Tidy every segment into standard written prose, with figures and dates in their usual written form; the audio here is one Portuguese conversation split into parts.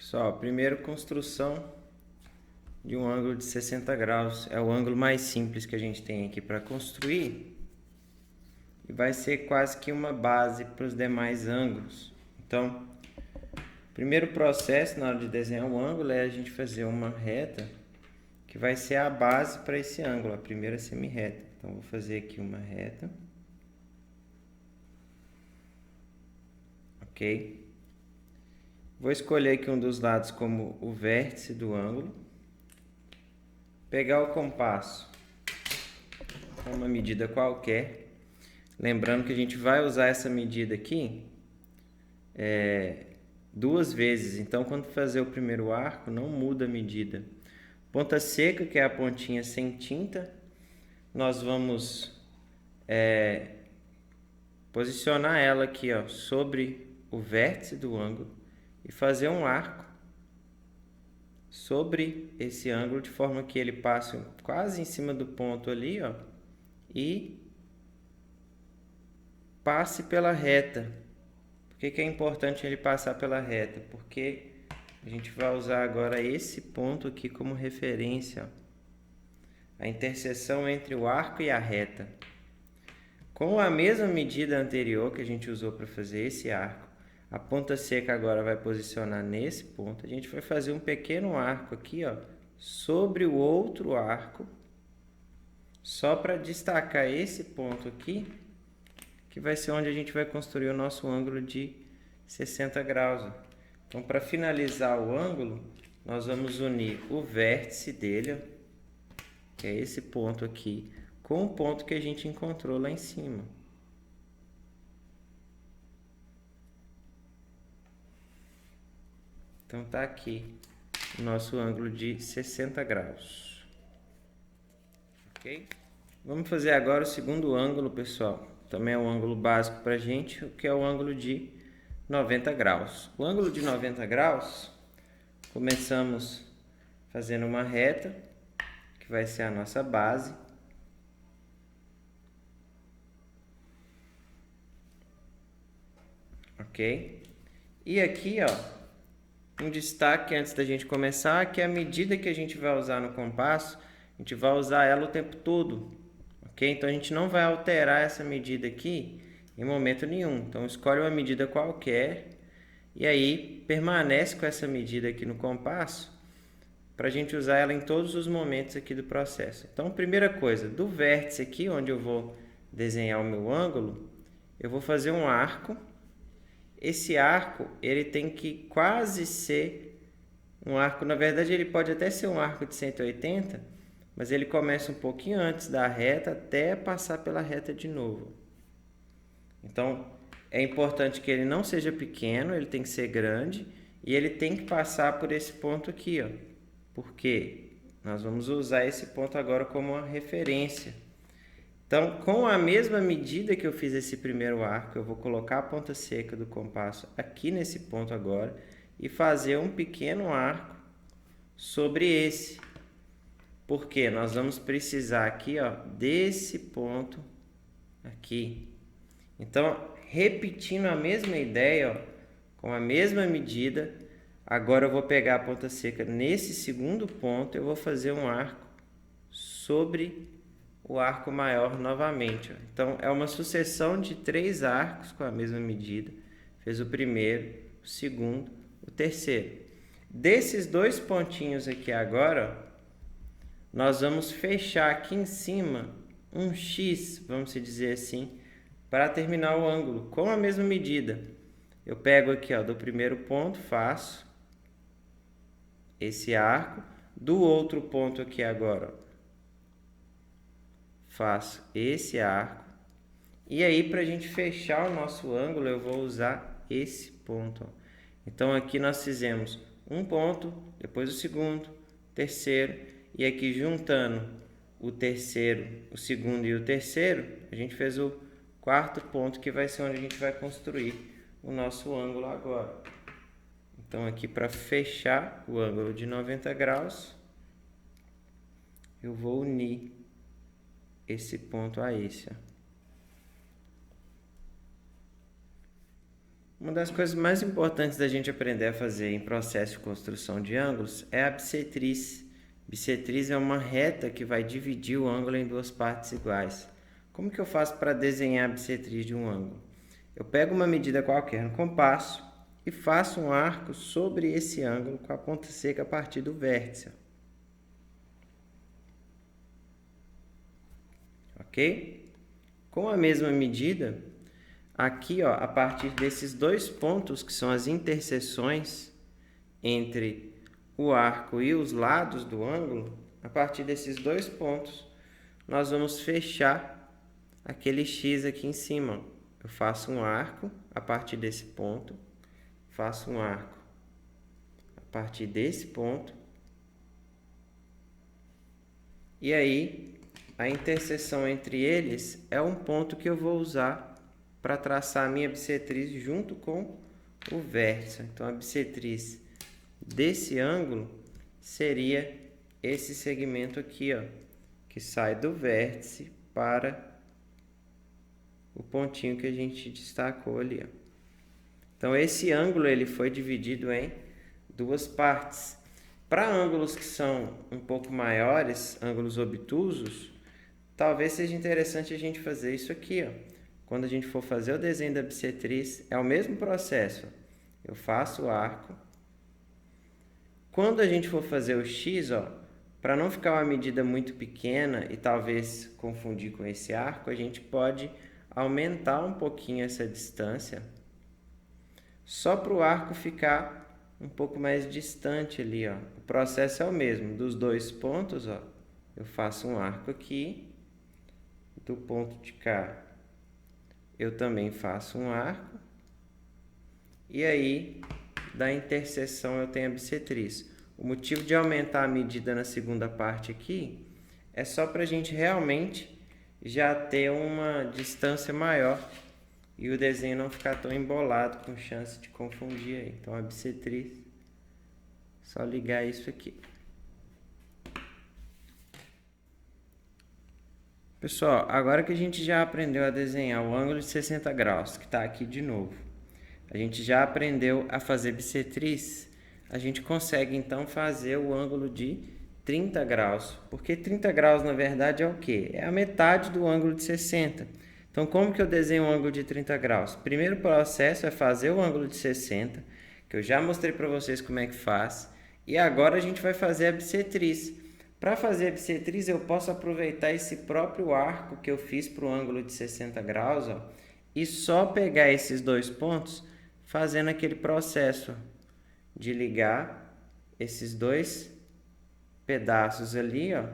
Pessoal, primeiro construção de um ângulo de 60 graus. É o ângulo mais simples que a gente tem aqui para construir. E vai ser quase que uma base para os demais ângulos. Então, o primeiro processo na hora de desenhar um ângulo é a gente fazer uma reta que vai ser a base para esse ângulo, a primeira semi-reta. Então, vou fazer aqui uma reta. Ok? Vou escolher aqui um dos lados como o vértice do ângulo. Pegar o compasso com uma medida qualquer. Lembrando que a gente vai usar essa medida aqui duas vezes. Então, quando fazer o primeiro arco, não muda a medida. Ponta seca, que é a pontinha sem tinta, nós vamos posicionar ela aqui, ó, sobre o vértice do ângulo e fazer um arco sobre esse ângulo de forma que ele passe quase em cima do ponto ali, ó, e passe pela reta. Por que é importante ele passar pela reta? Porque a gente vai usar agora esse ponto aqui como referência, ó, a interseção entre o arco e a reta. Com a mesma medida anterior que a gente usou para fazer esse arco, a ponta seca agora vai posicionar nesse ponto. A gente vai fazer um pequeno arco aqui, ó, sobre o outro arco, só para destacar esse ponto aqui, que vai ser onde a gente vai construir o nosso ângulo de 60 graus. Então, para finalizar o ângulo, nós vamos unir o vértice dele, ó, que é esse ponto aqui, com o ponto que a gente encontrou lá em cima. Então, tá aqui o nosso ângulo de 60 graus. Ok? Vamos fazer agora o segundo ângulo, pessoal. Também é um ângulo básico para a gente, que é o ângulo de 90 graus. O ângulo de 90 graus, começamos fazendo uma reta, que vai ser a nossa base. Ok? E aqui, ó, um destaque antes da gente começar, que a medida que a gente vai usar no compasso, a gente vai usar ela o tempo todo. Ok? Então, a gente não vai alterar essa medida aqui em momento nenhum. Então, escolhe uma medida qualquer e aí permanece com essa medida aqui no compasso para a gente usar ela em todos os momentos aqui do processo. Então, primeira coisa, do vértice aqui, onde eu vou desenhar o meu ângulo, eu vou fazer um arco. Esse arco, ele tem que quase ser um arco, na verdade ele pode até ser um arco de 180, mas ele começa um pouquinho antes da reta até passar pela reta de novo. Então, é importante que ele não seja pequeno, ele tem que ser grande e ele tem que passar por esse ponto aqui, ó. Porque nós vamos usar esse ponto agora como uma referência. Então, com a mesma medida que eu fiz esse primeiro arco, eu vou colocar a ponta seca do compasso aqui nesse ponto agora e fazer um pequeno arco sobre esse. Porque nós vamos precisar aqui, ó, desse ponto aqui. Então, repetindo a mesma ideia, ó, com a mesma medida, agora eu vou pegar a ponta seca nesse segundo ponto, eu vou fazer um arco sobre o arco maior novamente. Ó. Então, é uma sucessão de 3 arcos com a mesma medida. Fez o primeiro, o segundo, o terceiro. Desses 2 pontinhos aqui agora, ó, nós vamos fechar aqui em cima um X, vamos dizer assim, para terminar o ângulo com a mesma medida. Eu pego aqui, ó, do primeiro ponto, faço esse arco. Do outro ponto aqui agora, ó, faço esse arco. E aí, para a gente fechar o nosso ângulo, eu vou usar esse ponto. Ó. Então, aqui nós fizemos um ponto, depois o segundo, terceiro. E aqui, juntando o terceiro, o segundo e o terceiro, a gente fez o quarto ponto, que vai ser onde a gente vai construir o nosso ângulo agora. Então, aqui para fechar o ângulo de 90 graus, eu vou unir esse ponto a esse. Ó. Uma das coisas mais importantes da gente aprender a fazer em processo de construção de ângulos é a bissetriz. Bissetriz é uma reta que vai dividir o ângulo em duas partes iguais. Como que eu faço para desenhar a bissetriz de um ângulo? Eu pego uma medida qualquer no compasso e faço um arco sobre esse ângulo com a ponta seca a partir do vértice. Ok? Com a mesma medida, aqui, ó, a partir desses dois pontos, que são as interseções entre o arco e os lados do ângulo, a partir desses dois pontos, nós vamos fechar aquele X aqui em cima. Eu faço um arco a partir desse ponto, faço um arco a partir desse ponto, e aí a interseção entre eles é um ponto que eu vou usar para traçar a minha bissetriz junto com o vértice. Então, a bissetriz desse ângulo seria esse segmento aqui, ó, que sai do vértice para o pontinho que a gente destacou ali, ó. Então, esse ângulo ele foi dividido em duas partes. Para ângulos que são um pouco maiores, ângulos obtusos, talvez seja interessante a gente fazer isso aqui, ó. Quando a gente for fazer o desenho da bissetriz, é o mesmo processo. Eu faço o arco. Quando a gente for fazer o X, ó, para não ficar uma medida muito pequena e talvez confundir com esse arco, a gente pode aumentar um pouquinho essa distância, só para o arco ficar um pouco mais distante ali, ó. O processo é o mesmo, dos dois pontos, ó, eu faço um arco aqui, do ponto de cá eu também faço um arco, e aí da interseção eu tenho a bissetriz. O motivo de aumentar a medida na segunda parte aqui é só para a gente realmente já ter uma distância maior e o desenho não ficar tão embolado, com chance de confundir aí. Então, a bissetriz, só ligar isso aqui. Pessoal, agora que a gente já aprendeu a desenhar o ângulo de 60 graus, que está aqui de novo, a gente já aprendeu a fazer bissetriz, a gente consegue então fazer o ângulo de 30 graus, porque 30 graus na verdade é o quê? É a metade do ângulo de 60. Então, como que eu desenho um ângulo de 30 graus? O primeiro processo é fazer o ângulo de 60, que eu já mostrei para vocês como é que faz, e agora a gente vai fazer a bissetriz. Para fazer a bissetriz, eu posso aproveitar esse próprio arco que eu fiz para o ângulo de 60 graus, ó, e só pegar esses dois pontos, fazendo aquele processo de ligar esses dois pedaços ali, ó.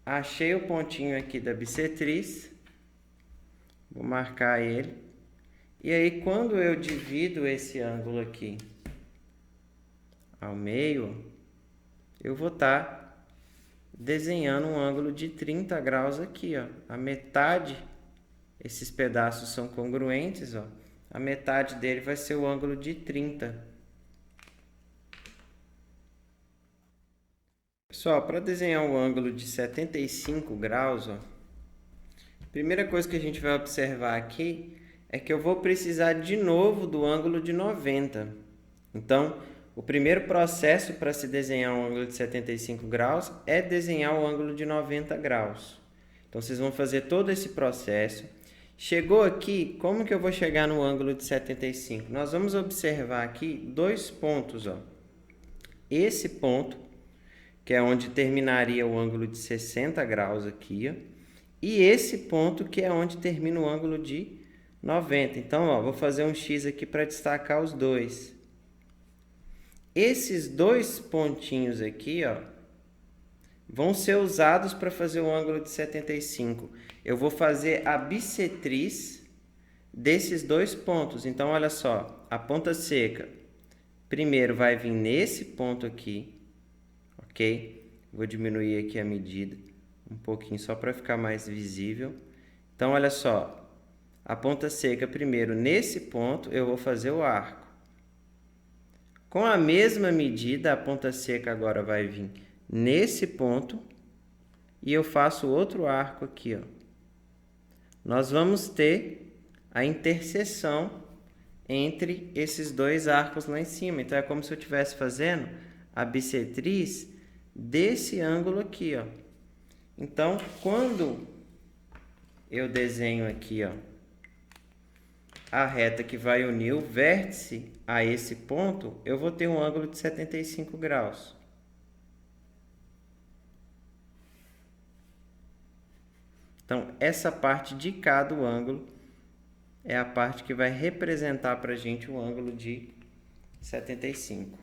Achei o pontinho aqui da bissetriz, vou marcar ele, e aí quando eu divido esse ângulo aqui ao meio, eu vou estar desenhando um ângulo de 30 graus aqui, ó. A metade, esses pedaços são congruentes, ó. A metade dele vai ser o ângulo de 30. Pessoal, para desenhar um ângulo de 75 graus, ó, a primeira coisa que a gente vai observar aqui é que eu vou precisar de novo do ângulo de 90. Então, o primeiro processo para se desenhar um ângulo de 75 graus é desenhar o ângulo de 90 graus. Então, vocês vão fazer todo esse processo. Chegou aqui, como que eu vou chegar no ângulo de 75? Nós vamos observar aqui dois pontos, ó. Esse ponto, que é onde terminaria o ângulo de 60 graus aqui, ó, e esse ponto, que é onde termina o ângulo de 90. Então, ó, vou fazer um X aqui para destacar os dois. Esses dois pontinhos aqui, ó, vão ser usados para fazer o ângulo de 75. Eu vou fazer a bissetriz desses dois pontos. Então, olha só, a ponta seca primeiro vai vir nesse ponto aqui, ok? Vou diminuir aqui a medida um pouquinho só para ficar mais visível. Então, olha só, a ponta seca primeiro nesse ponto eu vou fazer o arco. Com a mesma medida, a ponta seca agora vai vir nesse ponto e eu faço outro arco aqui, ó. Nós vamos ter a interseção entre esses dois arcos lá em cima. Então, é como se eu estivesse fazendo a bissetriz desse ângulo aqui, ó. Então, quando eu desenho aqui, ó, a reta que vai unir o vértice a esse ponto, eu vou ter um ângulo de 75 graus. Então, essa parte de cá do ângulo é a parte que vai representar para a gente o ângulo de 75.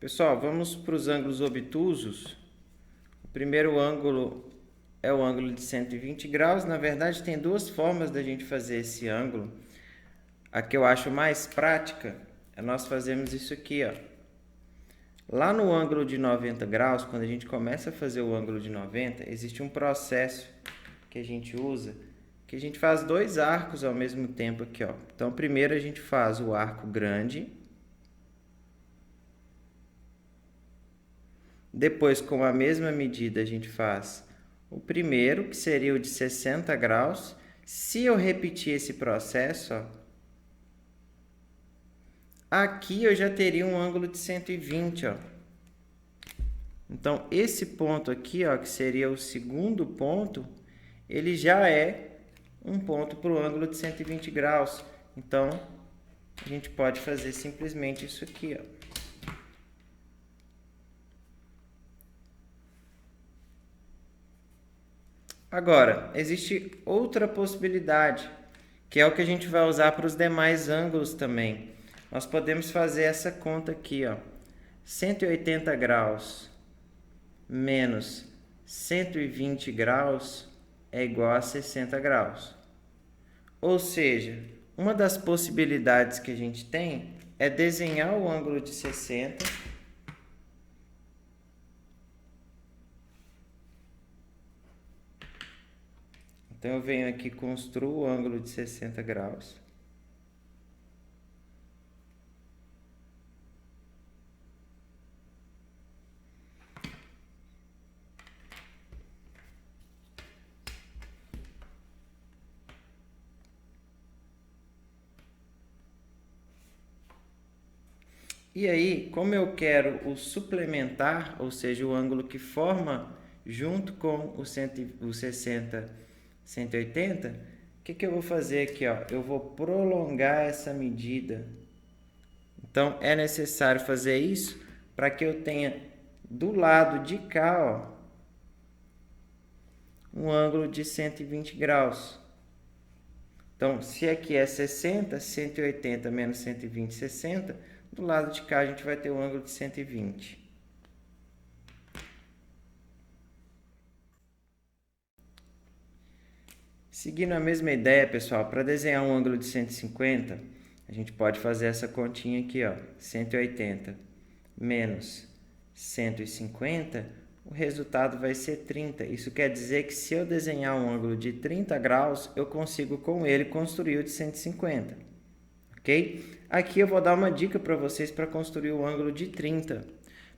Pessoal, vamos para os ângulos obtusos. O primeiro ângulo é o ângulo de 120 graus. Na verdade, tem duas formas da gente fazer esse ângulo. A que eu acho mais prática é nós fazermos isso aqui, ó. Lá no ângulo de 90 graus, quando a gente começa a fazer o ângulo de 90, existe um processo que a gente usa, que a gente faz dois arcos ao mesmo tempo aqui, ó. Então, primeiro a gente faz o arco grande. Depois, com a mesma medida, a gente faz o primeiro, que seria o de 60 graus. Se eu repetir esse processo, ó, aqui eu já teria um ângulo de 120, ó. Então, esse ponto aqui, ó, que seria o segundo ponto, ele já é um ponto para o ângulo de 120 graus. Então, a gente pode fazer simplesmente isso aqui, ó. Agora, existe outra possibilidade, que é o que a gente vai usar para os demais ângulos também. Nós podemos fazer essa conta aqui, ó. 180 graus menos 120 graus é igual a 60 graus. Ou seja, uma das possibilidades que a gente tem é desenhar o ângulo de 60. Então, eu venho aqui e construo o ângulo de 60 graus. E aí, como eu quero o suplementar, ou seja, o ângulo que forma junto com o 60, 180, o que eu vou fazer aqui, ó? Eu vou prolongar essa medida. Então, é necessário fazer isso para que eu tenha do lado de cá, ó, um ângulo de 120 graus. Então, se aqui é 60, 180 menos 120, 60, do lado de cá a gente vai ter um ângulo de 120. Seguindo a mesma ideia, pessoal, para desenhar um ângulo de 150, a gente pode fazer essa continha aqui, ó, 180 menos 150, o resultado vai ser 30. Isso quer dizer que se eu desenhar um ângulo de 30 graus, eu consigo com ele construir o de 150, ok? Aqui eu vou dar uma dica para vocês para construir o ângulo de 30.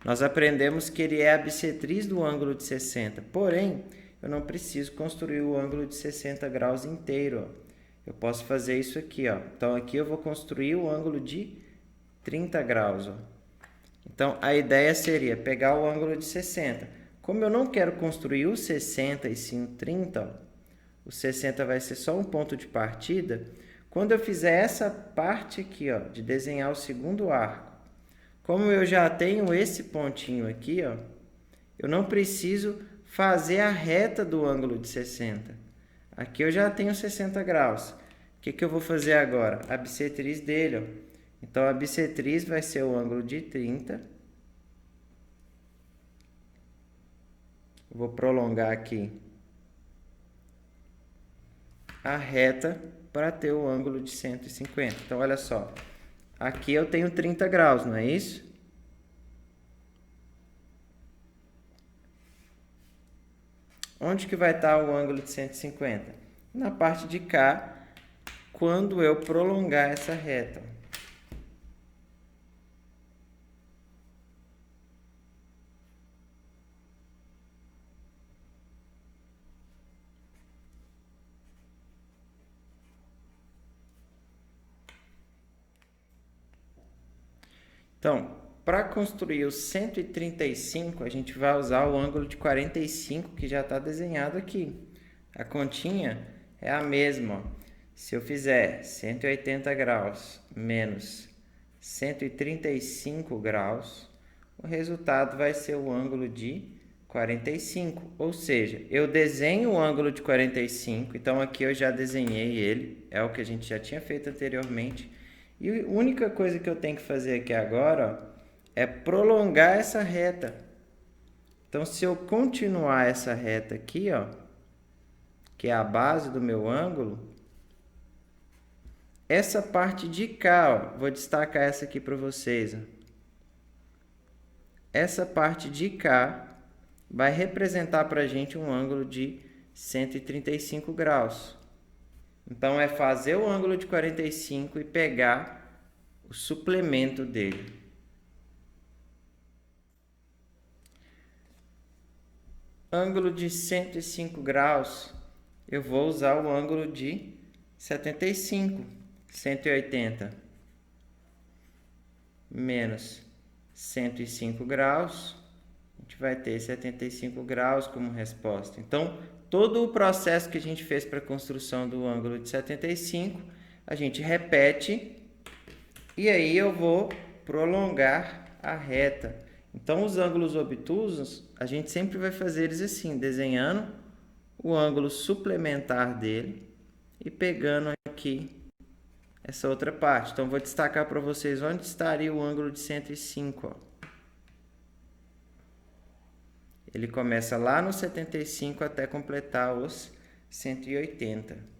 Nós aprendemos que ele é a bissetriz do ângulo de 60, porém, eu não preciso construir o ângulo de 60 graus inteiro, ó. Eu posso fazer isso aqui, ó. Então, aqui eu vou construir o ângulo de 30 graus, ó. Então, a ideia seria pegar o ângulo de 60. Como eu não quero construir o 60 e sim o 30, ó, o 60 vai ser só um ponto de partida. Quando eu fizer essa parte aqui, ó, de desenhar o segundo arco, como eu já tenho esse pontinho aqui, ó, eu não preciso fazer a reta do ângulo de 60. Aqui eu já tenho 60 graus. O que eu vou fazer agora? A bissetriz dele, ó. Então, a bissetriz vai ser o ângulo de 30. Vou prolongar aqui a reta para ter o ângulo de 150. Então, olha só. Aqui eu tenho 30 graus, não é isso? Onde que vai estar o ângulo de 150? Na parte de cá, quando eu prolongar essa reta. Então, para construir o 135, a gente vai usar o ângulo de 45 que já está desenhado aqui. A continha é a mesma. Ó. Se eu fizer 180 graus menos 135 graus, o resultado vai ser o ângulo de 45. Ou seja, eu desenho o ângulo de 45, então aqui eu já desenhei ele, é o que a gente já tinha feito anteriormente. E a única coisa que eu tenho que fazer aqui agora, ó, é prolongar essa reta. Então, se eu continuar essa reta aqui, ó, que é a base do meu ângulo, essa parte de cá, ó, vou destacar essa aqui para vocês. Ó. Essa parte de cá vai representar para a gente um ângulo de 135 graus. Então, é fazer o ângulo de 45 e pegar o suplemento dele. Ângulo de 105 graus, eu vou usar o ângulo de 75, 180 menos 105 graus, a gente vai ter 75 graus como resposta. Então, todo o processo que a gente fez para a construção do ângulo de 75, a gente repete e aí eu vou prolongar a reta. Então, os ângulos obtusos, a gente sempre vai fazer eles assim, desenhando o ângulo suplementar dele e pegando aqui essa outra parte. Então, vou destacar para vocês onde estaria o ângulo de 105. Ó. Ele começa lá no 75 até completar os 180.